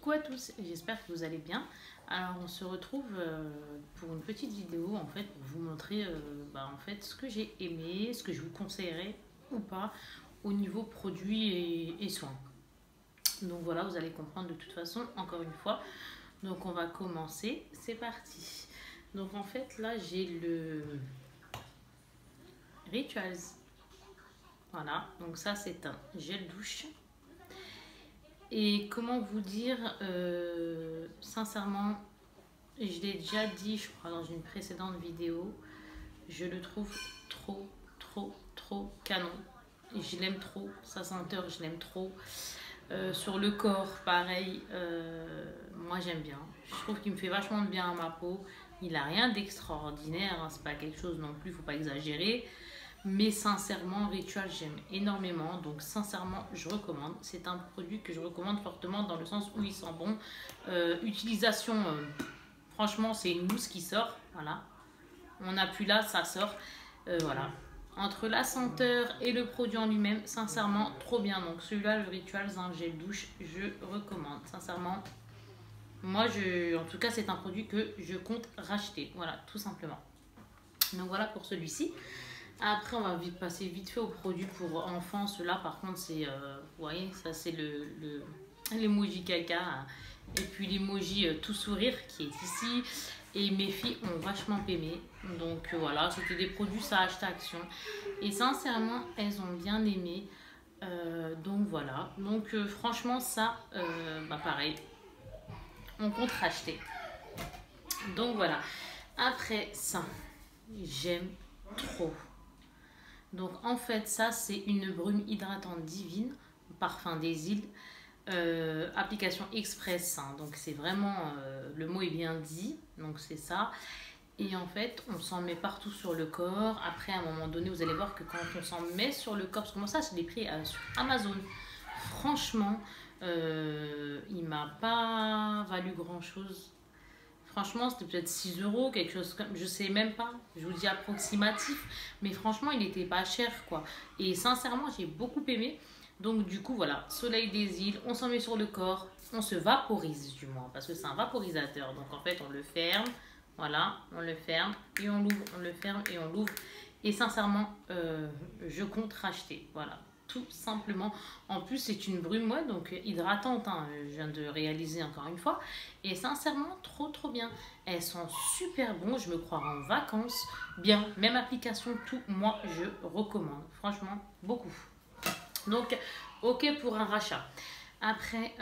Coucou à tous, j'espère que vous allez bien. Alors on se retrouve pour une petite vidéo en fait pour vous montrer en fait ce que j'ai aimé, ce que je vous conseillerais ou pas au niveau produits et soins. Donc voilà, vous allez comprendre de toute façon encore une fois. Donc on va commencer, c'est parti. Donc en fait là j'ai le Rituals. Voilà, donc ça c'est un gel douche. Et comment vous dire, sincèrement, je l'ai déjà dit, je crois, dans une précédente vidéo, je le trouve trop canon. Je l'aime trop, sa senteur, je l'aime trop. Sur le corps, pareil, moi j'aime bien. Je trouve qu'il me fait vachement de bien à ma peau. Il n'a rien d'extraordinaire, hein, c'est pas quelque chose non plus, il ne faut pas exagérer. Mais sincèrement, Ritual, j'aime énormément. Donc sincèrement, je recommande. C'est un produit que je recommande fortement dans le sens où il sent bon. Utilisation, franchement, c'est une mousse qui sort. Voilà. On appuie là, ça sort. Voilà. Entre la senteur et le produit en lui-même, sincèrement, trop bien. Donc celui-là, le Rituals, un gel douche, je recommande. Sincèrement, moi, en tout cas, c'est un produit que je compte racheter. Voilà, tout simplement. Donc voilà pour celui-ci. Après, on va passer vite fait aux produits pour enfants. Ceux-là, par contre, c'est, vous voyez, ça c'est l'emoji caca. Et puis l'emoji tout sourire qui est ici. Et mes filles ont vachement aimé. Donc voilà, c'était des produits ça acheter action. Et sincèrement, elles ont bien aimé. Donc voilà. Donc franchement, ça, pareil, on compte racheter. Donc voilà. Après ça, j'aime trop. Donc en fait ça c'est une brume hydratante divine, parfum des îles, application express, hein. Donc c'est vraiment, le mot est bien dit, donc c'est ça. Et en fait on s'en met partout sur le corps. Après à un moment donné vous allez voir que quand on s'en met sur le corps, parce que moi ça je l'ai pris sur Amazon, franchement il m'a pas valu grand chose. Franchement, c'était peut-être 6 euros, quelque chose comme... Je sais même pas, je vous dis approximatif. Mais franchement, il n'était pas cher, quoi. Et sincèrement, j'ai beaucoup aimé. Donc du coup, voilà, soleil des îles, on s'en met sur le corps. On se vaporise, du moins, parce que c'est un vaporisateur. Donc en fait, on le ferme, voilà, on le ferme et on l'ouvre. On le ferme et on l'ouvre. Et sincèrement, je compte racheter, voilà. Tout simplement. En plus, c'est une brume, ouais, donc hydratante, hein, je viens de réaliser encore une fois. Et sincèrement, trop bien. Elles sont super bonnes, je me crois en vacances. Bien, même application, tout, moi, je recommande. Franchement, beaucoup. Donc, ok pour un rachat. Après,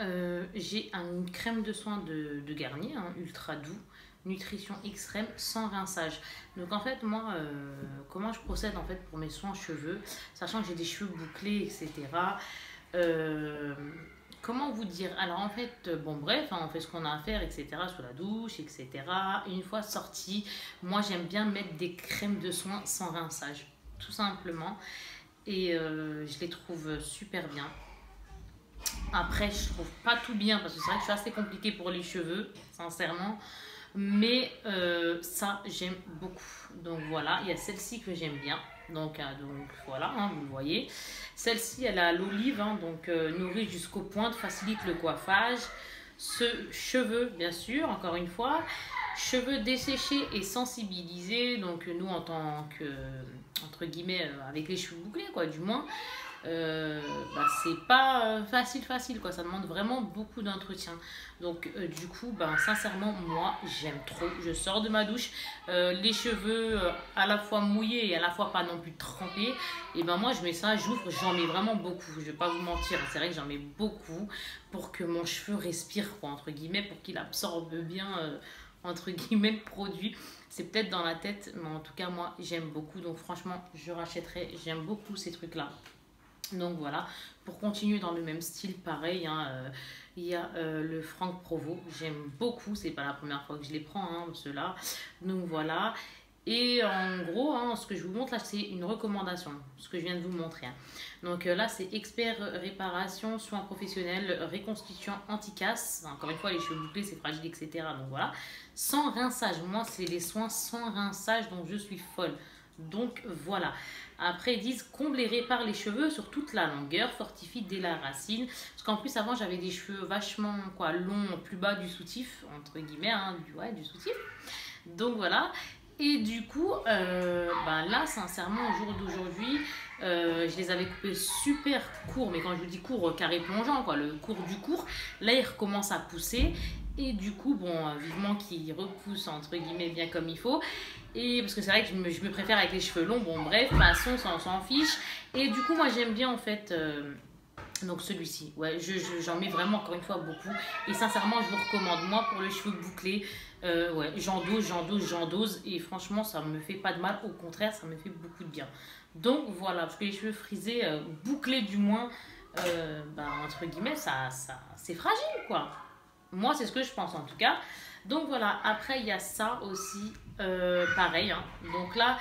j'ai une crème de soin de Garnier, hein, ultra doux. Nutrition extrême sans rinçage. Donc en fait moi comment je procède en fait pour mes soins cheveux, sachant que j'ai des cheveux bouclés etc. Comment vous dire, alors en fait bon bref, hein, on fait ce qu'on a à faire etc. sous la douche etc. Une fois sorti, moi j'aime bien mettre des crèmes de soins sans rinçage tout simplement. Et je les trouve super bien. Après je trouve pas tout bien parce que c'est vrai que je suis assez compliquée pour les cheveux sincèrement. Mais ça j'aime beaucoup. Donc voilà, il y a celle-ci que j'aime bien. Donc voilà, hein, vous le voyez. Celle-ci elle a l'olive, hein, donc nourrit jusqu'aux pointes, facilite le coiffage. Cheveux bien sûr, encore une fois. Cheveux desséchés et sensibilisés. Donc nous en tant que, entre guillemets, avec les cheveux bouclés quoi du moins. C'est pas facile quoi, ça demande vraiment beaucoup d'entretien. Donc du coup sincèrement moi j'aime trop. Je sors de ma douche, les cheveux à la fois mouillés et à la fois pas non plus trempés, et moi je mets ça, j'ouvre, j'en mets vraiment beaucoup, je vais pas vous mentir, c'est vrai que j'en mets beaucoup pour que mon cheveu respire quoi, entre guillemets, pour qu'il absorbe bien entre guillemets le produit. C'est peut-être dans la tête, mais en tout cas moi j'aime beaucoup, donc franchement je rachèterai, j'aime beaucoup ces trucs là. Donc voilà, pour continuer dans le même style, pareil, hein, il y a le Franck Provo, j'aime beaucoup, c'est pas la première fois que je les prends, hein, ceux-là. Donc voilà, et en gros, hein, ce que je vous montre là, c'est une recommandation, ce que je viens de vous montrer. Hein. Donc là, c'est expert réparation, soins professionnels, reconstitution anti-casse. Encore une fois, les cheveux bouclés, c'est fragile, etc. Donc voilà, sans rinçage, moi, c'est les soins sans rinçage, donc je suis folle. Donc voilà. Après ils disent comble et répare les cheveux sur toute la longueur, fortifie dès la racine. Parce qu'en plus avant j'avais des cheveux vachement quoi, longs, plus bas du soutif, entre guillemets, hein, du soutif. Donc voilà. Et du coup, ben là, sincèrement, au jour d'aujourd'hui, je les avais coupés super courts. Mais quand je vous dis court, carré plongeant, quoi, le court du court, là, ils recommencent à pousser. Et du coup, bon, vivement qu'ils repoussent, entre guillemets, bien comme il faut. Et parce que c'est vrai que je me préfère avec les cheveux longs. Bon, bref, façon, ça, on s'en fiche. Et du coup, moi, j'aime bien, en fait... donc celui-ci, ouais, j'en mets vraiment encore une fois beaucoup. Et sincèrement, je vous recommande. Moi, pour les cheveux bouclés, ouais, j'en dose. Et franchement, ça me fait pas de mal. Au contraire, ça me fait beaucoup de bien. Donc voilà, parce que les cheveux frisés, bouclés du moins, bah, entre guillemets, c'est fragile, quoi. Moi, c'est ce que je pense en tout cas. Donc voilà, après, il y a ça aussi, pareil. Hein. Donc là,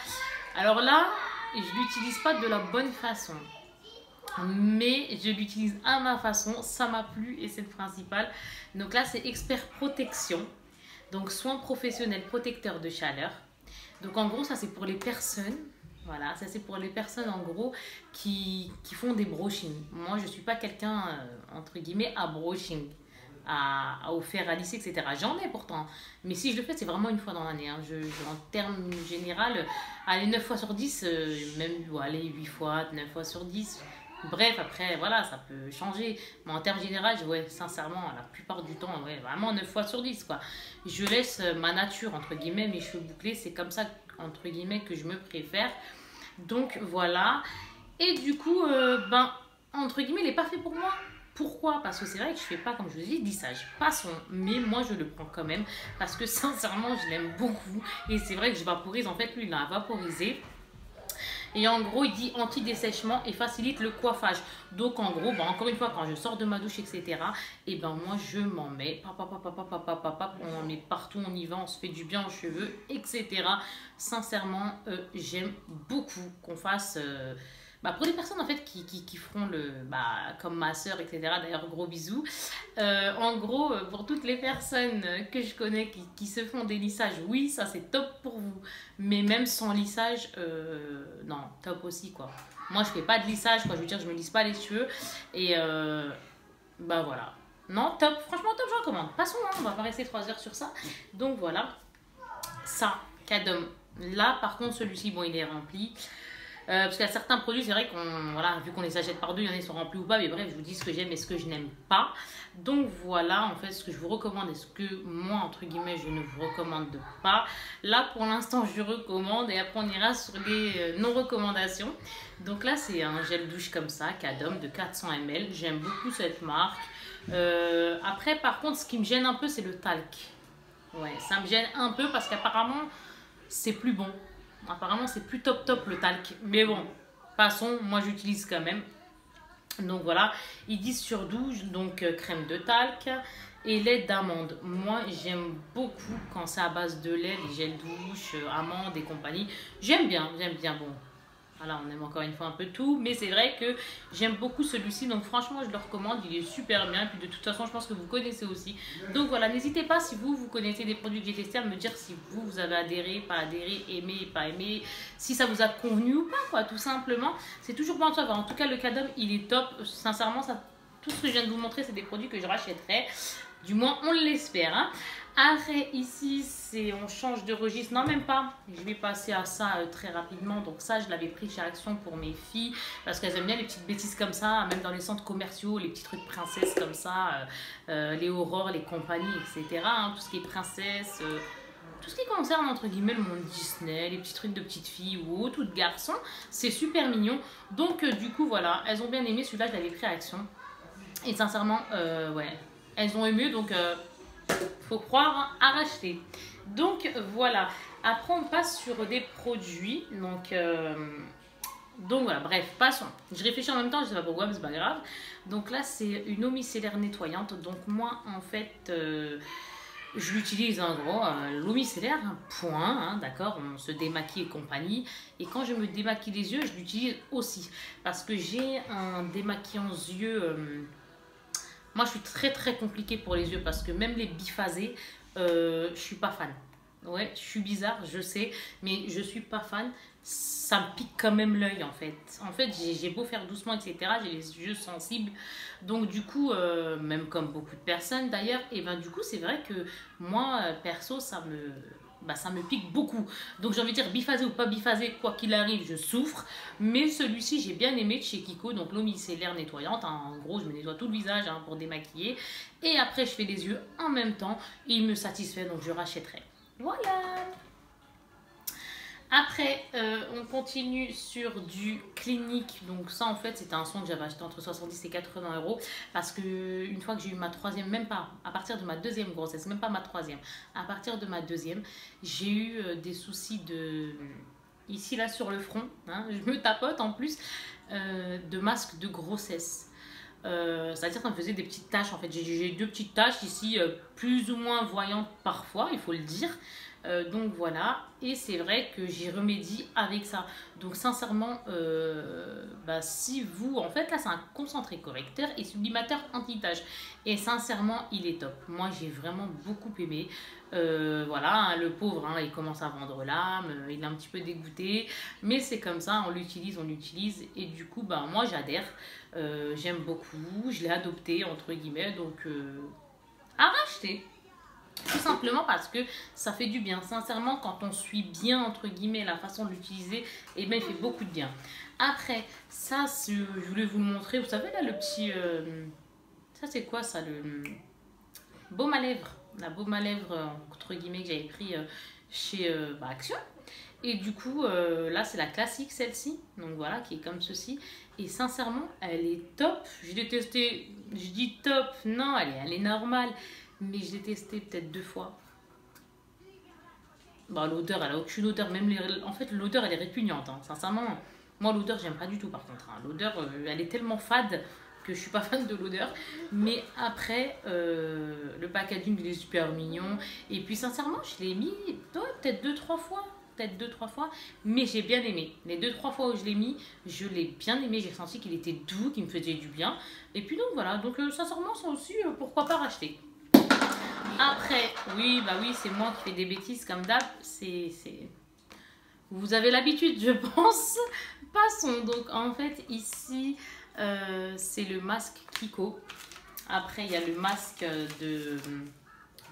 alors là, je l'utilise pas de la bonne façon. Mais je l'utilise à ma façon, ça m'a plu et c'est le principal. Donc là, c'est Expert Protection. Donc, soins professionnels protecteurs de chaleur. Donc, en gros, ça, c'est pour les personnes. Voilà, ça, c'est pour les personnes, en gros, qui font des brushing. Moi, je ne suis pas quelqu'un, entre guillemets, à brushing, à faire à lisser, etc. J'en ai pourtant. Mais si je le fais, c'est vraiment une fois dans l'année. Hein. En termes général, allez, 9 fois sur 10, même, allez, 8 fois, 9 fois sur 10. Bref, après, voilà, ça peut changer. Mais en termes généraux, ouais, sincèrement, la plupart du temps, ouais, vraiment 9 fois sur 10, quoi. Je laisse ma nature, entre guillemets, mes cheveux bouclés. C'est comme ça, entre guillemets, que je me préfère. Donc, voilà. Et du coup, ben, entre guillemets, il n'est pas fait pour moi. Pourquoi? Parce que c'est vrai que je fais pas, comme je vous dis, lissage. Passons. Mais moi, je le prends quand même. Parce que, sincèrement, je l'aime beaucoup. Et c'est vrai que je vaporise. En fait, lui, il l'a vaporisé. Et en gros, il dit anti-dessèchement et facilite le coiffage. Donc, en gros, bah, encore une fois, quand je sors de ma douche, etc., et ben moi, je m'en mets. On en met partout, on y va, on se fait du bien aux cheveux, etc. Sincèrement, j'aime beaucoup qu'on fasse... bah, pour les personnes en fait qui feront comme ma soeur, etc. D'ailleurs, gros bisous. En gros, pour toutes les personnes que je connais qui se font des lissages, oui, ça c'est top pour vous. Mais même sans lissage, non, top aussi quoi. Moi, je fais pas de lissage, quoi. Je veux dire, je me lisse pas les cheveux. Et bah voilà. Non, top. Franchement, top, je recommande. Passons, hein, on va pas rester 3 heures sur ça. Donc voilà. Ça, Cadom. Là, par contre, celui-ci, bon, il est rempli. Parce qu'il y a certains produits, c'est vrai qu'on, voilà, vu qu'on les achète par deux, il y en a qui sont remplis ou pas, mais bref, je vous dis ce que j'aime et ce que je n'aime pas. Donc voilà, en fait, ce que je vous recommande et ce que moi, entre guillemets, je ne vous recommande pas. Là, pour l'instant, je recommande et après, on ira sur les non-recommandations. Donc là, c'est un gel douche comme ça, Cadom de 400 ml. J'aime beaucoup cette marque. Après, par contre, ce qui me gêne un peu, c'est le talc. Ouais, ça me gêne un peu parce qu'apparemment, c'est plus bon. Apparemment, c'est plus top le talc. Mais bon, passons, moi j'utilise quand même. Donc voilà, ils disent sur 12, donc crème de talc et lait d'amande. Moi, j'aime beaucoup quand c'est à base de lait, les gels douche, amandes et compagnie. J'aime bien. Bon, voilà, on aime encore une fois un peu tout, mais c'est vrai que j'aime beaucoup celui-ci, donc franchement je le recommande, il est super bien, et puis de toute façon je pense que vous connaissez aussi. Donc voilà, n'hésitez pas si vous connaissez des produits que j'ai testés à me dire si vous avez adhéré, pas adhéré, aimé, pas aimé, si ça vous a convenu ou pas, quoi, tout simplement. C'est toujours bon à savoir. En tout cas, le Cadom, il est top, sincèrement, ça, tout ce que je viens de vous montrer, c'est des produits que je rachèterai. Du moins, on l'espère. Hein. Après, ici, on change de registre. Non, même pas. Je vais passer à ça très rapidement. Donc ça, je l'avais pris chez Action pour mes filles. Parce qu'elles aiment bien les petites bêtises comme ça. Même dans les centres commerciaux, les petits trucs princesses comme ça. Les Aurores, les compagnies, etc. Hein, tout ce qui est princesse. Tout ce qui concerne, entre guillemets, le monde Disney. Les petits trucs de petites filles ou autres, ou de garçons. C'est super mignon. Donc, du coup, voilà. Elles ont bien aimé. Celui-là, je l'avais pris à Action. Et sincèrement, ouais. Elles ont aimé, donc faut croire à racheter. Donc voilà. Après on passe sur des produits. Donc voilà, bref, passons. Je réfléchis en même temps, je sais pas pourquoi, mais c'est pas grave. Donc là c'est une eau micellaire nettoyante. Donc moi en fait je l'utilise en gros, l'eau micellaire, point, hein, d'accord, on se démaquille et compagnie. Et quand je me démaquille les yeux, je l'utilise aussi. Parce que j'ai un démaquillant yeux. Moi, je suis très compliquée pour les yeux parce que même les biphasés, je suis pas fan. Ouais, je suis bizarre, je sais, mais je suis pas fan. ça me pique quand même l'œil en fait. En fait, j'ai beau faire doucement, etc. J'ai les yeux sensibles. Donc du coup, même comme beaucoup de personnes d'ailleurs, et ben du coup, c'est vrai que moi, perso, ça me pique beaucoup. Donc j'ai envie de dire biphasé ou pas biphasé, quoi qu'il arrive, je souffre. Mais celui-ci, j'ai bien aimé de chez Kiko. Donc l'eau micellaire nettoyante. Hein. En gros, je me nettoie tout le visage hein, pour démaquiller. Et après, je fais les yeux en même temps. Et il me satisfait, donc je rachèterai. Voilà. Après, on continue sur du Clinique. Donc ça, en fait, c'était un soin que j'avais acheté entre 70 et 80 euros. Parce que une fois que j'ai eu ma troisième, même pas, à partir de ma deuxième grossesse, même pas ma troisième, à partir de ma deuxième, j'ai eu des soucis de... Ici, là, sur le front, hein, je me tapote en plus, de masque de grossesse. C'est-à-dire que ça me faisait des petites taches. En fait, j'ai deux petites taches ici, plus ou moins voyantes parfois, il faut le dire. Donc voilà, et c'est vrai que j'y remédie avec ça. Donc sincèrement, si vous, en fait là c'est un concentré correcteur et sublimateur anti-tache. Et sincèrement, il est top. Moi j'ai vraiment beaucoup aimé. Voilà, hein, le pauvre, hein, il commence à vendre l'âme, il est un petit peu dégoûté. Mais c'est comme ça, on l'utilise. Et du coup, moi j'adhère. J'aime beaucoup, je l'ai adopté entre guillemets, donc à racheter. Tout simplement parce que ça fait du bien. Sincèrement, quand on suit bien, entre guillemets, la façon de l'utiliser, et bien, il fait beaucoup de bien. Après, ça, je voulais vous le montrer. Vous savez, là, le petit... ça, c'est quoi, ça? Le baume à lèvres. La baume à lèvres, entre guillemets, que j'avais pris chez Action. Et du coup, là, c'est la classique, celle-ci. Donc, voilà, qui est comme ceci. Et sincèrement, elle est top. Je l'ai testée, je dis top. Non, elle est normale. Mais je l'ai testé peut-être 2 fois. L'odeur, elle a aucune odeur. Même en fait, l'odeur, elle est répugnante. Hein. Sincèrement, moi, l'odeur, j'aime pas du tout par contre. Hein. L'odeur, elle est tellement fade que je suis pas fan de l'odeur. Mais après, le packaging, il est super mignon. Et puis, sincèrement, je l'ai mis peut-être 2-3 fois. Peut-être 2-3 fois. Mais j'ai bien aimé. Les 2-3 fois où je l'ai mis, je l'ai bien aimé. J'ai senti qu'il était doux, qu'il me faisait du bien. Et puis, donc voilà. Donc, sincèrement, ça aussi, pourquoi pas racheter. Après, oui, c'est moi qui fais des bêtises comme d'hab. Vous avez l'habitude, je pense. Passons. Donc, en fait, ici, c'est le masque Kiko. Après, il y a le masque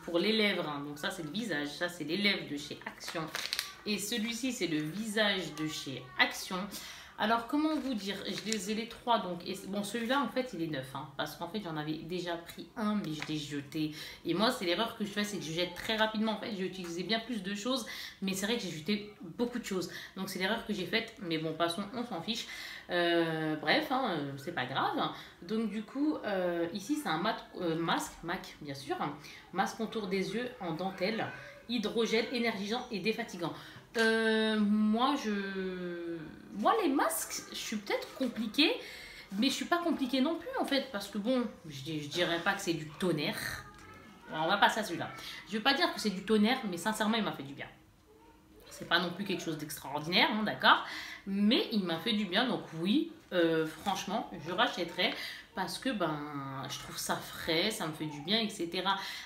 pour les lèvres. Hein. Donc, ça, c'est le visage. Ça, c'est les lèvres de chez Action. Et celui-ci, c'est le visage de chez Action. Alors, comment vous dire? Je les ai les 3, donc... bon, celui-là, en fait, il est neuf. Hein, parce qu'en fait, j'en avais déjà pris un, mais je l'ai jeté. Et moi, c'est l'erreur que je fais, c'est que je jette très rapidement. En fait, j'ai utilisé bien plus de choses, mais c'est vrai que j'ai jeté beaucoup de choses. Donc, c'est l'erreur que j'ai faite. Mais bon, passons, on s'en fiche. Bref, hein, c'est pas grave. Donc, du coup, ici, c'est un masque, MAC, bien sûr. Masque contour des yeux en dentelle, hydrogel, énergisant et défatigant. Moi, les masques, je suis peut-être compliquée, mais je suis pas compliquée non plus en fait, parce que bon, je dirais pas que c'est du tonnerre. Alors, on va passer à celui-là. Je veux pas dire que c'est du tonnerre, mais sincèrement, il m'a fait du bien. C'est pas non plus quelque chose d'extraordinaire, hein, d'accord, mais il m'a fait du bien, donc oui, franchement, je rachèterai. Parce que je trouve ça frais, ça me fait du bien, etc.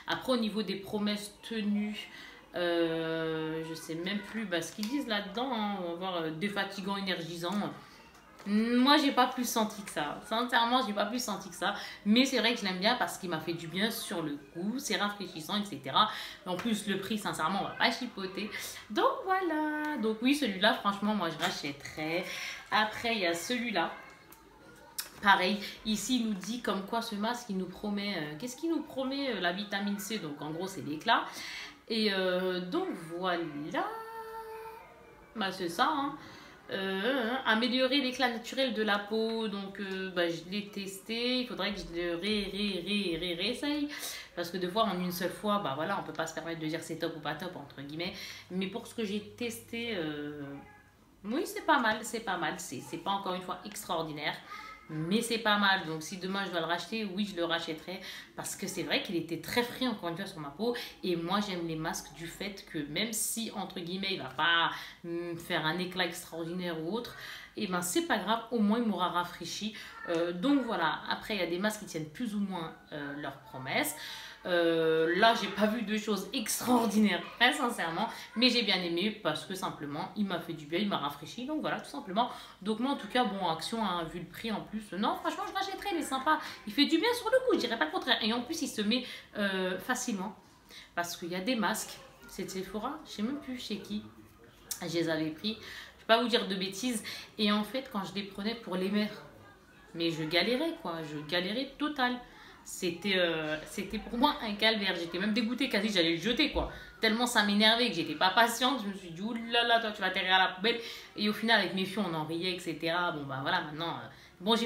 Après, au niveau des promesses tenues, je sais même plus ce qu'ils disent là-dedans. Hein. On va voir défatigant, énergisant. Moi, j'ai pas plus senti que ça. Sincèrement, j'ai pas plus senti que ça. Mais c'est vrai que je l'aime bien parce qu'il m'a fait du bien sur le coup. C'est rafraîchissant, etc. En plus, le prix, sincèrement, on va pas chipoter. Donc voilà. Donc oui, celui-là, franchement, moi, je rachèterais. Après, il y a celui-là. Pareil, ici il nous dit comme quoi ce masque il nous promet, qu'est-ce qu'il nous promet? La vitamine C, donc en gros c'est l'éclat. Et donc voilà, c'est ça, hein. Améliorer l'éclat naturel de la peau, donc je l'ai testé, il faudrait que je le réessaye. Parce que de voir en une seule fois, voilà, on peut pas se permettre de dire c'est top ou pas top entre guillemets. Mais pour ce que j'ai testé, oui c'est pas mal, c'est pas encore une fois extraordinaire. Mais c'est pas mal, donc si demain je dois le racheter, oui je le rachèterai parce que c'est vrai qu'il était très frais encore une fois sur ma peau et moi j'aime les masques du fait que même si entre guillemets il va pas faire un éclat extraordinaire ou autre, et c'est pas grave, au moins il m'aura rafraîchi. Donc voilà, après il y a des masques qui tiennent plus ou moins leurs promesses. Là, j'ai pas vu de choses extraordinaires, très sincèrement, mais j'ai bien aimé parce que simplement, il m'a fait du bien, il m'a rafraîchi, donc voilà, tout simplement. Donc moi, en tout cas, bon, Action a vu le prix en plus. Non, franchement, je rachèterai, il est sympa, il fait du bien sur le coup, je dirais pas le contraire. Et en plus, il se met facilement parce qu'il y a des masques. C'est Sephora, je sais même plus chez qui. Je les avais pris, je vais pas vous dire de bêtises. Et en fait, quand je les prenais pour les mères, mais je galérais quoi, je galérais total. C'était pour moi un calvaire. J'étais même dégoûtée, quasi j'allais le jeter quoi. Tellement ça m'énervait que j'étais pas patiente. Je me suis dit, oulala, toi tu vas atterrir à la poubelle. Et au final, avec mes filles, on en riait, etc. Bon bah voilà, maintenant. Bon, je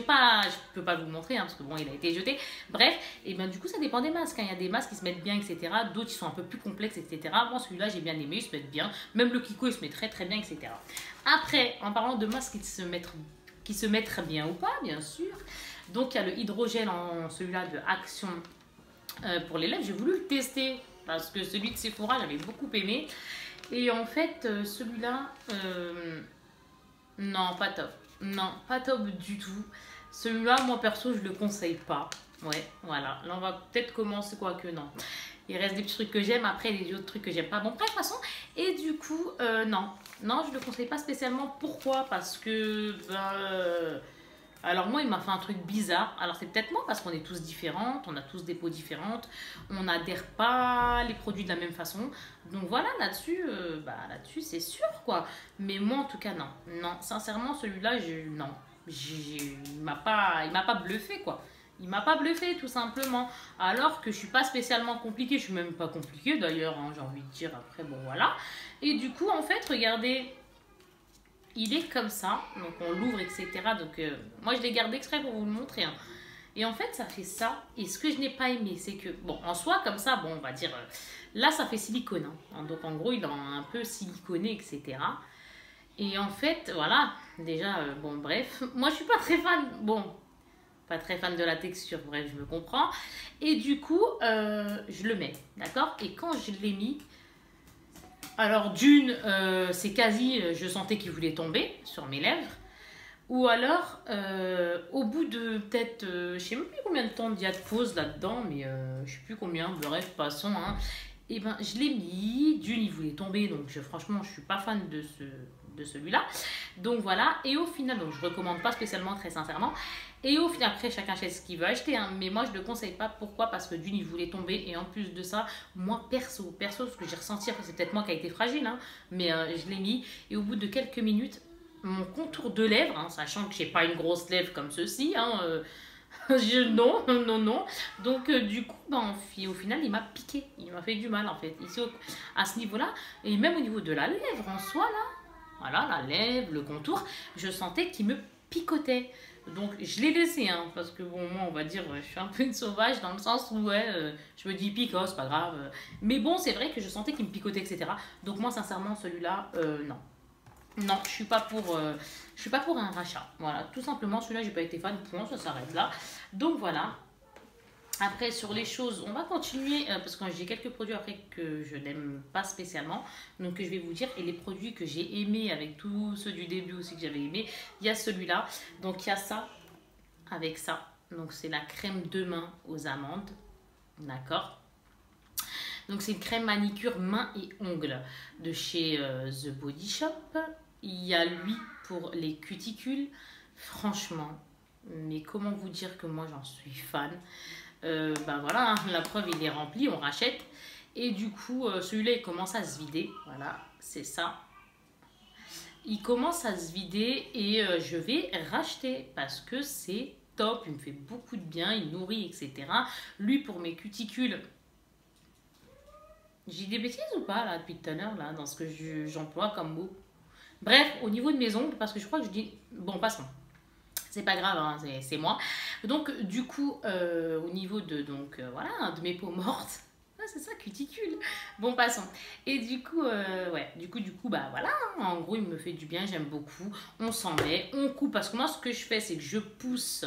peux pas vous montrer hein, parce que bon, il a été jeté. Bref, et ben du coup, ça dépend des masques. Hein. Il y a des masques qui se mettent bien, etc. D'autres qui sont un peu plus complexes, etc. Moi, celui-là, j'ai bien aimé, il se met bien. Même le Kiko, il se met très très bien, etc. Après, en parlant de masques qui se mettent bien ou pas, bien sûr. Donc, il y a le hydrogel en celui-là de Action pour les lèvres. J'ai voulu le tester parce que celui de Sephora, j'avais beaucoup aimé. Et en fait, celui-là, non, pas top. Non, pas top du tout. Celui-là, moi perso, je le conseille pas. Ouais, voilà. Là, on va peut-être commencer, quoi que non. Il reste des petits trucs que j'aime, après des autres trucs que j'aime pas. Bon, bref, de toute façon. Et du coup, non. Non, je le conseille pas spécialement. Pourquoi? Parce que, alors moi, il m'a fait un truc bizarre. Alors c'est peut-être moi parce qu'on est tous différentes, on a tous des peaux différentes, on n'adhère pas les produits de la même façon. Donc voilà, là-dessus c'est sûr quoi. Mais moi en tout cas non, non. Sincèrement celui-là, non, il m'a pas bluffé quoi. Il m'a pas bluffé tout simplement. Alors que je suis pas spécialement compliquée, je suis même pas compliquée d'ailleurs, hein, j'ai envie de dire après bon voilà. Et du coup en fait regardez. Il est comme ça, donc on l'ouvre, etc. Donc moi je l'ai gardé exprès pour vous le montrer. Hein. Et en fait ça fait ça. Et ce que je n'ai pas aimé, c'est que, bon, en soi comme ça, bon on va dire, là ça fait silicone. Hein. Donc en gros il est un peu siliconé, etc. Et en fait, voilà, déjà, bon bref, moi je suis pas très fan, bon, pas très fan de la texture, bref, je me comprends. Et du coup, je le mets, d'accord? Et quand je l'ai mis, alors d'une, c'est quasi, je sentais qu'il voulait tomber sur mes lèvres. Ou alors, au bout de peut-être, je sais même plus combien de temps il y a de pause là-dedans, mais je sais plus combien, bref, passons. Hein. Et ben, je l'ai mis, d'une, il voulait tomber, donc franchement, je suis pas fan de celui-là. Donc voilà, et au final, donc je recommande pas spécialement, très sincèrement. Et au final, après, chacun achète ce qu'il veut acheter, hein, mais moi, je ne le conseille pas. Pourquoi? Parce que d'une, il voulait tomber, et en plus de ça, moi, perso, ce que j'ai ressenti, après, c'est peut-être moi qui a été fragile, hein, mais je l'ai mis, et au bout de quelques minutes, mon contour de lèvres, hein, sachant que j'ai pas une grosse lèvre comme ceci, hein, non, non, non. Donc, du coup, au final, il m'a piqué. Il m'a fait du mal, en fait, ici, à ce niveau-là. Et même au niveau de la lèvre, en soi, là, voilà, la lèvre, le contour, je sentais qu'il me picotait. Donc, je l'ai laissé, hein, parce que, bon, moi, on va dire, je suis un peu une sauvage, dans le sens où, ouais, je me dis, pique, oh, c'est pas grave. Mais bon, c'est vrai que je sentais qu'il me picotait, etc. Donc, moi, sincèrement, celui-là, non. Non, je suis pas pour un rachat. Voilà, tout simplement, celui-là, j'ai pas été fan, point, ça s'arrête là. Donc voilà. Après, sur les choses, on va continuer parce que j'ai quelques produits après que je n'aime pas spécialement. Donc, je vais vous dire. Et les produits que j'ai aimés avec tous ceux du début aussi que j'avais aimé, il y a celui-là. Donc, il y a ça avec ça. Donc, c'est la crème de main aux amandes. D'accord. Donc, c'est une crème manicure main et ongles de chez The Body Shop. Il y a lui pour les cuticules. Franchement, mais comment vous dire que moi, j'en suis fan. Voilà, hein, la preuve, il est rempli, on rachète. Et du coup, celui-là, il commence à se vider. Voilà, c'est ça. Il commence à se vider et je vais racheter parce que c'est top. Il me fait beaucoup de bien, il nourrit, etc. Lui, pour mes cuticules... J'ai des bêtises ou pas, là, depuis tout à l'heure, là, dans ce que j'emploie comme mot? Bref, au niveau de mes ongles, parce que je crois que je dis... Bon, passons. C'est pas grave, hein, c'est moi. Donc, du coup, au niveau de, voilà, de mes peaux mortes, c'est ça, cuticule. Bon, passons. Et du coup, ouais, du coup, bah voilà, hein, en gros, il me fait du bien, j'aime beaucoup. On s'en met, on coupe, parce que moi, ce que je fais, c'est que je pousse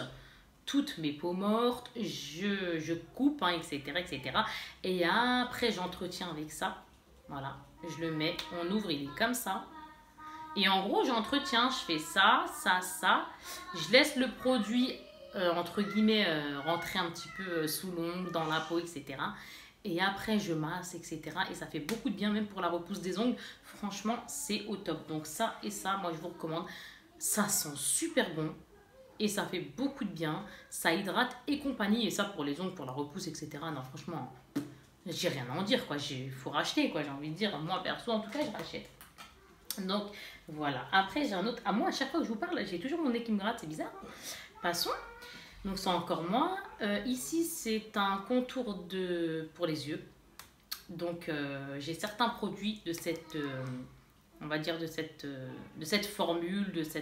toutes mes peaux mortes, je coupe, hein, etc., etc. Et après, j'entretiens avec ça. Voilà, je le mets, on ouvre, il est comme ça. Et en gros, j'entretiens, je fais ça, ça, ça. Je laisse le produit entre guillemets, rentrer un petit peu sous l'ongle, dans la peau, etc. Et après, je masse, etc. Et ça fait beaucoup de bien, même pour la repousse des ongles. Franchement, c'est au top. Donc ça et ça, moi, je vous recommande. Ça sent super bon. Et ça fait beaucoup de bien. Ça hydrate et compagnie. Et ça, pour les ongles, pour la repousse, etc. Non, franchement, j'ai rien à en dire, quoi. Il faut racheter, quoi. J'ai envie de dire. Moi, perso, en tout cas, je rachète. Donc, voilà. Après, j'ai un autre... À moi, à chaque fois que je vous parle, j'ai toujours mon nez qui me gratte. C'est bizarre. Passons. Donc c'est encore moi. Ici c'est un contour pour les yeux. Donc j'ai certains produits de cette, on va dire de cette formule, ça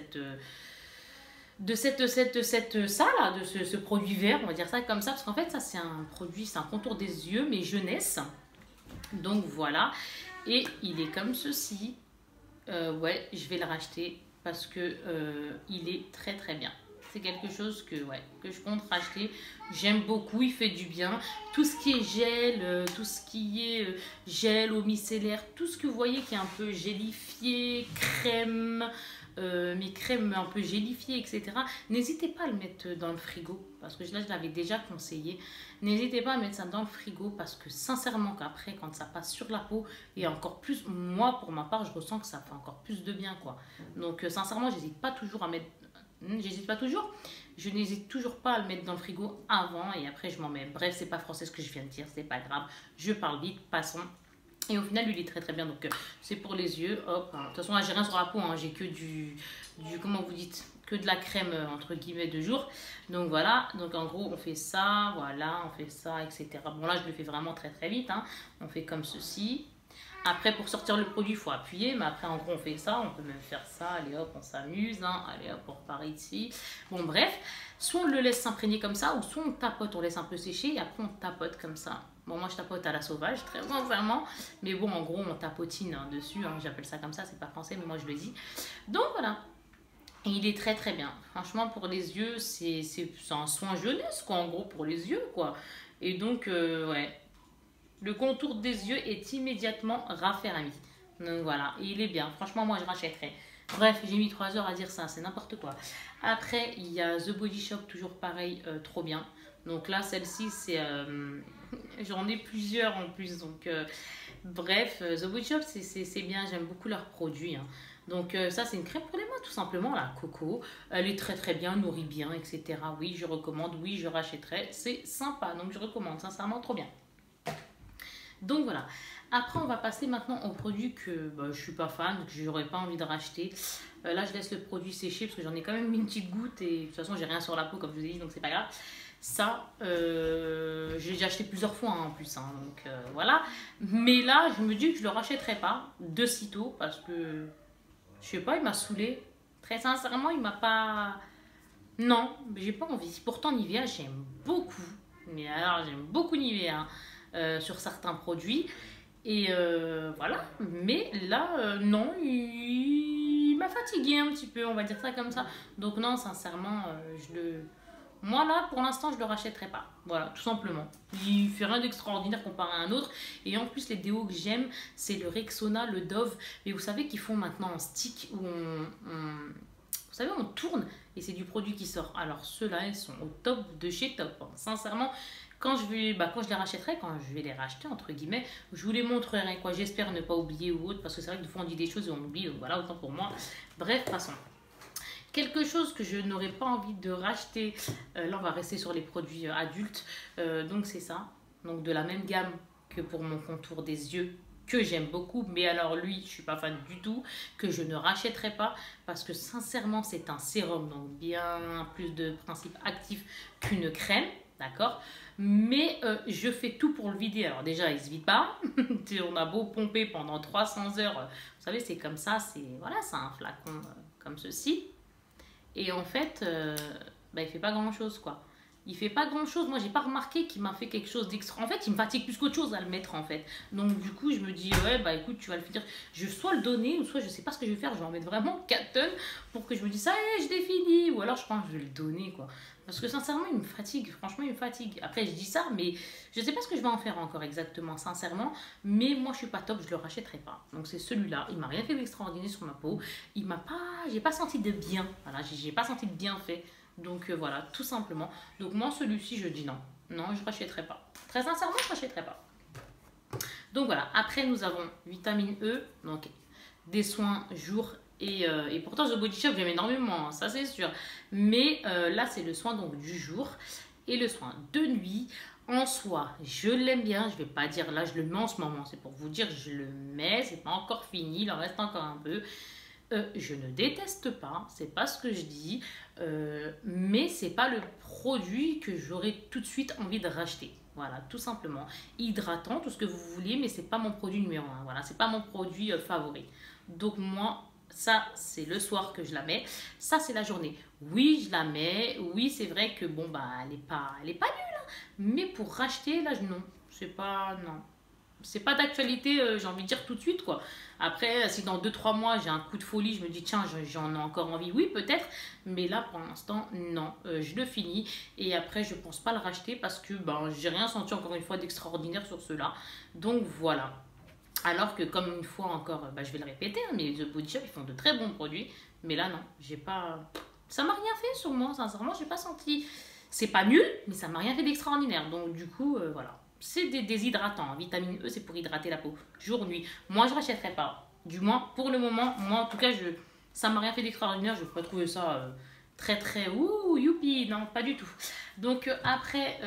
là, de ce produit vert, on va dire ça comme ça, parce qu'en fait ça c'est un produit, c'est un contour des yeux, mais jeunesse. Donc voilà, et il est comme ceci. Ouais, je vais le racheter parce que il est très très bien. C'est quelque chose que je compte racheter. J'aime beaucoup, il fait du bien. Tout ce qui est gel, tout ce qui est gel au micellaire, tout ce que vous voyez qui est un peu gélifié, crème, mes crèmes un peu gélifiées, etc. N'hésitez pas à le mettre dans le frigo, parce que là je l'avais déjà conseillé. N'hésitez pas à mettre ça dans le frigo, parce que sincèrement qu'après quand ça passe sur la peau, et encore plus, moi pour ma part je ressens que ça fait encore plus de bien, quoi. Donc sincèrement j'hésite pas toujours à mettre... J'hésite pas toujours, je n'hésite toujours pas à le mettre dans le frigo avant et après je m'en mets. Bref, c'est pas français ce que je viens de dire, c'est pas grave, je parle vite, passons. Et au final, lui, il est très très bien, donc c'est pour les yeux, hop. De toute façon, là, j'ai rien sur la peau, hein. J'ai que comment vous dites, que de la crème, entre guillemets, de jour. Donc voilà, donc en gros, on fait ça, voilà, on fait ça, etc. Bon, là, je le fais vraiment très très vite, hein. On fait comme ceci. Après, pour sortir le produit, il faut appuyer, mais après, en gros, on fait ça. On peut même faire ça. Allez, hop, on s'amuse. Hein. Allez, hop, on repart ici. Bon, bref, soit on le laisse s'imprégner comme ça, ou soit on tapote, on laisse un peu sécher, et après, on tapote comme ça. Bon, moi, je tapote à la sauvage, très sincèrement. Mais bon, en gros, on tapotine hein, dessus. Hein. J'appelle ça comme ça, c'est pas français, mais moi, je le dis. Donc, voilà. Et il est très, très bien. Franchement, pour les yeux, c'est un soin jeunesse, quoi, en gros, pour les yeux, quoi. Et donc, ouais... Le contour des yeux est immédiatement raffermi. Donc voilà, et il est bien. Franchement, moi, je rachèterais. Bref, j'ai mis 3 heures à dire ça, c'est n'importe quoi. Après, il y a The Body Shop, toujours pareil, trop bien. Donc là, celle-ci, c'est... j'en ai plusieurs en plus. Donc, bref, The Body Shop, c'est bien. J'aime beaucoup leurs produits. Hein. Donc ça, c'est une crème pour les mains, tout simplement, la coco. Elle est très très bien, nourrit bien, etc. Oui, je recommande. Oui, je rachèterais. C'est sympa, donc je recommande. Sincèrement, trop bien. Donc voilà. Après, on va passer maintenant au produit que je ne suis pas fan, que j'aurais pas envie de racheter. Là, je laisse le produit sécher parce que j'en ai quand même mis une petite goutte et de toute façon, j'ai rien sur la peau comme je vous ai dit, donc c'est pas grave. Ça, j'ai déjà acheté plusieurs fois hein, en plus, hein, donc voilà. Mais là, je me dis que je le rachèterai pas de sitôt parce que je sais pas, il m'a saoulé. Très sincèrement, il m'a pas. Non, j'ai pas envie. Pourtant, Nivea, j'aime beaucoup. Mais alors, j'aime beaucoup Nivea. Hein. Sur certains produits et voilà, mais là non, il m'a fatigué un petit peu, on va dire ça comme ça, donc non, sincèrement, moi là pour l'instant je le rachèterai pas, voilà, tout simplement. Il fait rien d'extraordinaire comparé à un autre, et en plus les déos que j'aime c'est le Rexona, le Dove, mais vous savez qu'ils font maintenant un stick où vous savez, on tourne et c'est du produit qui sort. Alors ceux-là, ils sont au top de chez top. Hein. Sincèrement, quand je les rachèterai, quand je vais les racheter, entre guillemets, je vous les montrerai. Quoi. J'espère ne pas oublier ou autre, parce que c'est vrai que des fois on dit des choses et on oublie. Donc voilà, autant pour moi. Bref, passons. Quelque chose que je n'aurais pas envie de racheter, là on va rester sur les produits adultes. Donc c'est ça. Donc de la même gamme que pour mon contour des yeux, que j'aime beaucoup, mais alors lui, je suis pas fan du tout, que je ne rachèterai pas, parce que sincèrement, c'est un sérum, donc bien plus de principes actifs qu'une crème, d'accord? Mais je fais tout pour le vider. Alors déjà, il se vide pas. On a beau pomper pendant 300 heures, vous savez, c'est comme ça, voilà, c'est un flacon comme ceci. Et en fait, il fait pas grand-chose, quoi. Il fait pas grand chose. Moi, j'ai pas remarqué qu'il m'a fait quelque chose d'extra. En fait, il me fatigue plus qu'autre chose à le mettre, en fait. Donc, du coup, je me dis, ouais, bah écoute, tu vas le finir. Je vais soit le donner, ou soit je sais pas ce que je vais faire. Je vais en mettre vraiment 4 tonnes pour que je me dise, ça y est, je l'ai fini. Ou alors, je pense que je vais le donner, quoi. Parce que sincèrement, il me fatigue. Franchement, il me fatigue. Après, je dis ça, mais je sais pas ce que je vais en faire encore exactement, sincèrement. Mais moi, je suis pas top, je le rachèterai pas. Donc, c'est celui-là. Il m'a rien fait d'extraordinaire sur ma peau. Il m'a pas. J'ai pas senti de bien. Voilà, j'ai pas senti de bienfait Donc voilà, tout simplement. Donc moi, celui-ci, je dis non. Non, je ne rachèterai pas. Très sincèrement, je ne rachèterai pas. Donc voilà, après nous avons vitamine E, donc des soins jour et pourtant The Body Shop j'aime énormément, hein, ça c'est sûr. Mais là c'est le soin donc du jour et le soin de nuit. En soi, je l'aime bien, je vais pas dire là je le mets en ce moment, c'est pour vous dire je le mets, c'est pas encore fini, il en reste encore un peu. Je ne déteste pas, c'est pas ce que je dis, mais c'est pas le produit que j'aurais tout de suite envie de racheter. Voilà, tout simplement. Hydratant, tout ce que vous voulez, mais c'est pas mon produit numéro un. Voilà, c'est pas mon produit favori. Donc moi, ça c'est le soir que je la mets. Ça c'est la journée. Oui, je la mets. Oui, c'est vrai que bon bah elle est pas nulle. Hein. Mais pour racheter là, non, c'est pas non. C'est pas d'actualité, j'ai envie de dire tout de suite quoi. Après, si dans 2 3 mois j'ai un coup de folie, je me dis tiens, j'en ai encore envie, oui peut-être, mais là pour l'instant non, je le finis et après je pense pas le racheter parce que ben j'ai rien senti encore une fois d'extraordinaire sur ceux-là. Donc voilà. Alors que comme une fois encore, je vais le répéter, hein, mais The Body Shop ils font de très bons produits, mais là non, j'ai pas, ça m'a rien fait sur moi, sincèrement j'ai pas senti, c'est pas nul, mais ça m'a rien fait d'extraordinaire. Donc du coup voilà. C'est des déshydratants. Vitamine E, c'est pour hydrater la peau. Jour, nuit. Moi, je ne rachèterai pas. Du moins, pour le moment, moi, en tout cas, ça ne m'a rien fait d'extraordinaire. Je n'ai pas trouvé ça très, très... Ouh, youpi. Non, pas du tout. Donc, après,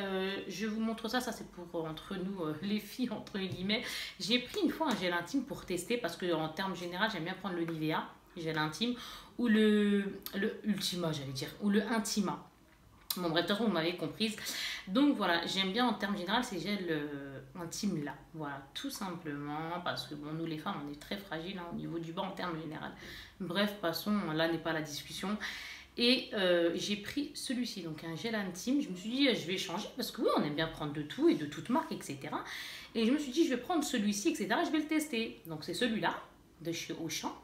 je vous montre ça. Ça, c'est pour entre nous, les filles, entre guillemets. J'ai pris une fois un gel intime pour tester parce qu'en termes généraux, j'aime bien prendre le Nivea, gel intime, ou le Ultima, j'allais dire, ou le Intima. Bon bref, de toute façon vous m'avez comprise. Donc voilà, j'aime bien en termes généraux ces gels intimes là. Voilà, tout simplement parce que bon, nous les femmes on est très fragiles hein, au niveau du bas en termes généraux. Bref, passons, là n'est pas la discussion. Et j'ai pris celui-ci, donc un gel intime. Je me suis dit je vais changer parce que oui on aime bien prendre de tout et de toute marque etc. Et je me suis dit je vais prendre celui-ci etc. Je vais le tester. Donc c'est celui-là de chez Auchan.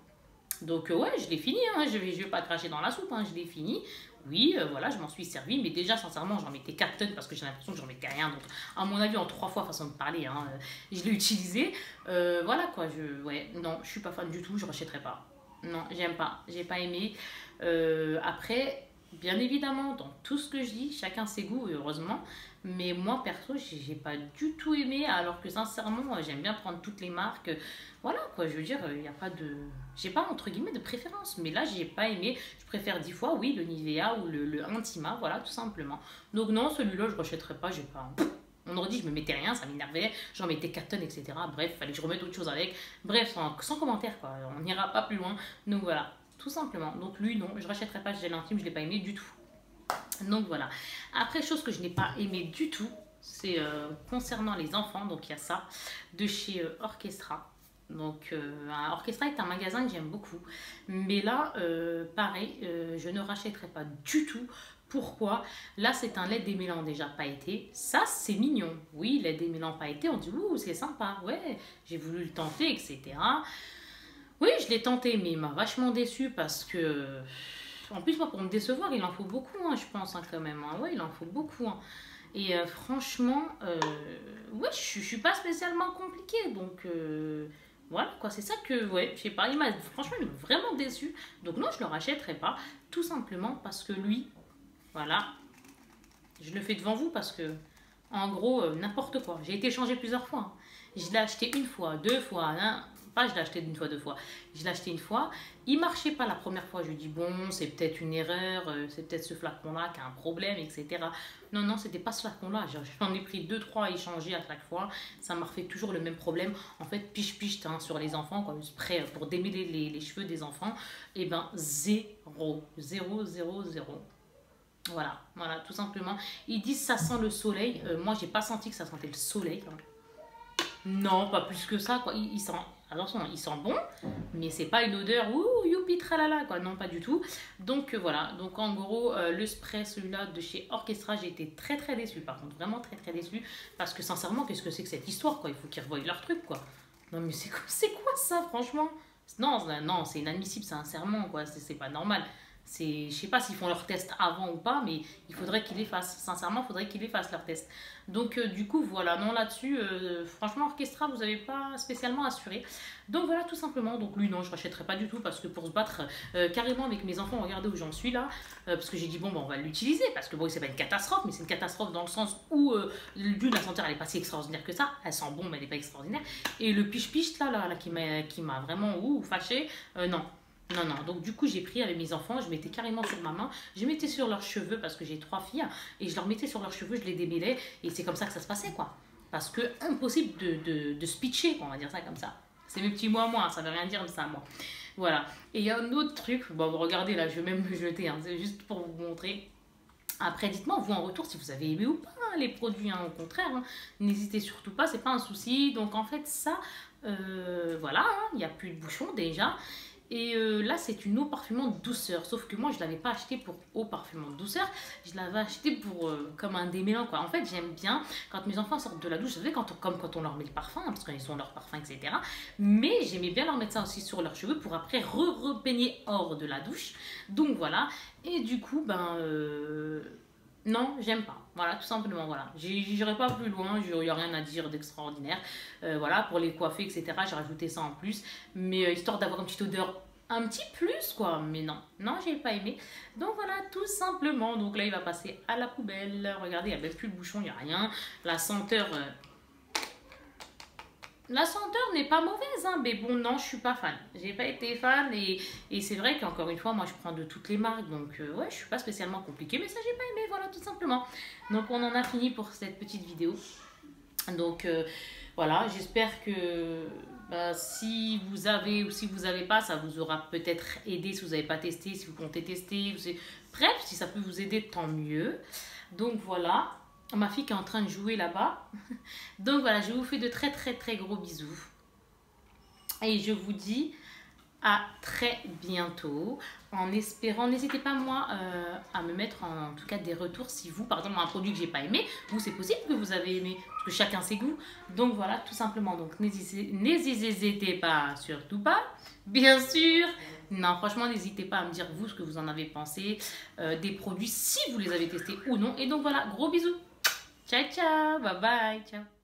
Donc ouais, je l'ai fini, hein. Je vais pas cracher dans la soupe, hein. Je l'ai fini. Oui, voilà, je m'en suis servi, mais déjà, sincèrement, j'en mettais 4 tonnes parce que j'ai l'impression que j'en mettais rien. Donc, à mon avis, en 3 fois, façon de parler, hein, je l'ai utilisé. Voilà quoi, ouais, non, je suis pas fan du tout, je rachèterai pas. Non, j'aime pas, j'ai pas aimé. Après, bien évidemment, dans tout ce que je dis, chacun ses goûts, heureusement. Mais moi, perso, j'ai pas du tout aimé, alors que sincèrement, j'aime bien prendre toutes les marques. Voilà quoi, je veux dire, il n'y a pas de... J'ai pas entre guillemets de préférence, mais là, j'ai pas aimé. Je préfère 10 fois, oui, le Nivea ou le Intima, voilà, tout simplement. Donc non, celui-là, je rachèterai pas, j'ai pas... On aurait dit, je me mettais rien, ça m'énervait, j'en mettais 4 tonnes, etc. Bref, il fallait que je remette autre chose avec. Bref, sans commentaire, quoi, on n'ira pas plus loin. Donc voilà, tout simplement. Donc lui, non, je rachèterai pas ce gel intime, je l'ai pas aimé du tout. Donc voilà. Après, chose que je n'ai pas aimé du tout, c'est concernant les enfants. Donc il y a ça de chez Orchestra. Donc Orchestra est un magasin que j'aime beaucoup. Mais là, pareil, je ne rachèterai pas du tout. Pourquoi? Là, c'est un lait démêlant déjà pailleté. Ça, c'est mignon. Oui, lait démêlant pailleté, on dit, ouh, c'est sympa. Ouais, j'ai voulu le tenter, etc. Oui, je l'ai tenté, mais il m'a vachement déçu parce que... En plus, moi, pour me décevoir, il en faut beaucoup, hein, je pense, hein, quand même. Hein. Ouais, il en faut beaucoup. Hein. Et franchement, ouais, je suis pas spécialement compliquée. Donc, voilà, quoi. C'est ça que, ouais, je sais pas, franchement, il m'a vraiment déçu. Donc, non, je le rachèterai pas. Tout simplement parce que lui, voilà, je le fais devant vous parce que, en gros, n'importe quoi. J'ai été changée plusieurs fois. Hein. Je l'ai acheté une fois, 2 fois, hein. Pas je l'ai acheté une fois, 2 fois. Je l'ai acheté une fois. Il marchait pas la première fois. Je lui dis bon, c'est peut-être une erreur, c'est peut-être ce flacon-là qui a un problème, etc. Non, non, c'était pas ce flacon-là. J'en ai pris 2 3 à échanger à chaque fois. Ça m'a refait toujours le même problème. En fait, piche-piche hein, sur les enfants, quoi, le spray pour démêler les cheveux des enfants. Et ben, 0, 0, 0, 0. Voilà, voilà, tout simplement. Ils disent ça sent le soleil. Moi, j'ai pas senti que ça sentait le soleil. Hein. Non, pas plus que ça, quoi. Il sent, attention, il sent bon, mais c'est pas une odeur, ouh, youpi, tralala, quoi. Non, pas du tout. Donc voilà, donc en gros, le spray, celui-là de chez Orchestra, j'ai été très très déçue. Par contre, vraiment très très déçue. Parce que sincèrement, qu'est-ce que c'est que cette histoire, quoi? Il faut qu'ils revoient leur truc, quoi. Non, mais c'est quoi ça, franchement? Non, non, c'est inadmissible, c'est un serment, quoi. C'est pas normal. Je sais pas s'ils font leur test avant ou pas, mais il faudrait qu'ils les fassent. Sincèrement, il faudrait qu'ils les fassent leur test. Donc du coup, voilà, non là-dessus, franchement, Orchestra, vous n'avez pas spécialement assuré. Donc voilà, tout simplement. Donc lui, non, je ne rachèterai pas du tout parce que pour se battre carrément avec mes enfants, regardez où j'en suis là. Parce que j'ai dit, bon, on va l'utiliser. Parce que bon, c'est pas une catastrophe, mais c'est une catastrophe dans le sens où d'une, la senteur, elle n'est pas si extraordinaire que ça. Elle sent bon, mais elle n'est pas extraordinaire. Et le piche-piche là, qui m'a vraiment fâché, non. Non, non, donc du coup j'ai pris avec mes enfants, je mettais carrément sur ma main, je mettais sur leurs cheveux parce que j'ai 3 filles, et je leur mettais sur leurs cheveux, je les démêlais, et c'est comme ça que ça se passait quoi. Parce que impossible de se pitcher, on va dire ça comme ça. C'est mes petits mots à moi, ça veut rien dire de ça à moi. Voilà, et il y a un autre truc, bon regardez là, je vais même me jeter, hein, c'est juste pour vous montrer. Après, dites-moi, vous en retour, si vous avez aimé ou pas les produits, hein, au contraire, hein, n'hésitez surtout pas, c'est pas un souci. Donc en fait ça, voilà, hein, il n'y a plus de bouchon déjà. Et là, c'est une eau parfumante douceur. Sauf que moi, je ne l'avais pas acheté pour eau parfumante douceur. Je l'avais acheté pour comme un démêlant, quoi. En fait, j'aime bien quand mes enfants sortent de la douche. Vous savez, comme quand on leur met le parfum, hein, parce qu'ils ont leur parfum, etc. Mais j'aimais bien leur mettre ça aussi sur leurs cheveux pour après repeigner hors de la douche. Donc voilà. Et du coup, ben... non, j'aime pas. Voilà, tout simplement, voilà. J'irai pas plus loin, il n'y a rien à dire d'extraordinaire. Voilà, pour les coiffer, etc., j'ai rajouté ça en plus. Mais histoire d'avoir une petite odeur un petit plus, quoi. Mais non, non, j'ai pas aimé. Donc voilà, tout simplement. Donc là, il va passer à la poubelle. Regardez, il n'y a même plus le bouchon, il n'y a rien. La senteur... La senteur n'est pas mauvaise, hein, mais bon, non, je suis pas fan. J'ai pas été fan et c'est vrai qu'encore une fois, moi, je prends de toutes les marques, donc ouais, je suis pas spécialement compliquée, mais ça, j'ai pas aimé, voilà, tout simplement. Donc, on en a fini pour cette petite vidéo. Donc, voilà, j'espère que bah, si vous avez ou si vous n'avez pas, ça vous aura peut-être aidé si vous n'avez pas testé, si vous comptez tester. Bref, si ça peut vous aider, tant mieux. Donc, voilà. Ma fille qui est en train de jouer là-bas. Donc voilà, je vous fais de très très très gros bisous. Et je vous dis à très bientôt. En espérant, n'hésitez pas moi à me mettre en tout cas des retours si vous, par exemple, un produit que j'ai pas aimé, vous c'est possible que vous avez aimé, parce que chacun ses goûts. Donc voilà, tout simplement. Donc n'hésitez pas, surtout pas, bien sûr. Non, franchement, n'hésitez pas à me dire vous ce que vous en avez pensé des produits, si vous les avez testés ou non. Et donc voilà, gros bisous. Ciao, ciao, bye bye, ciao.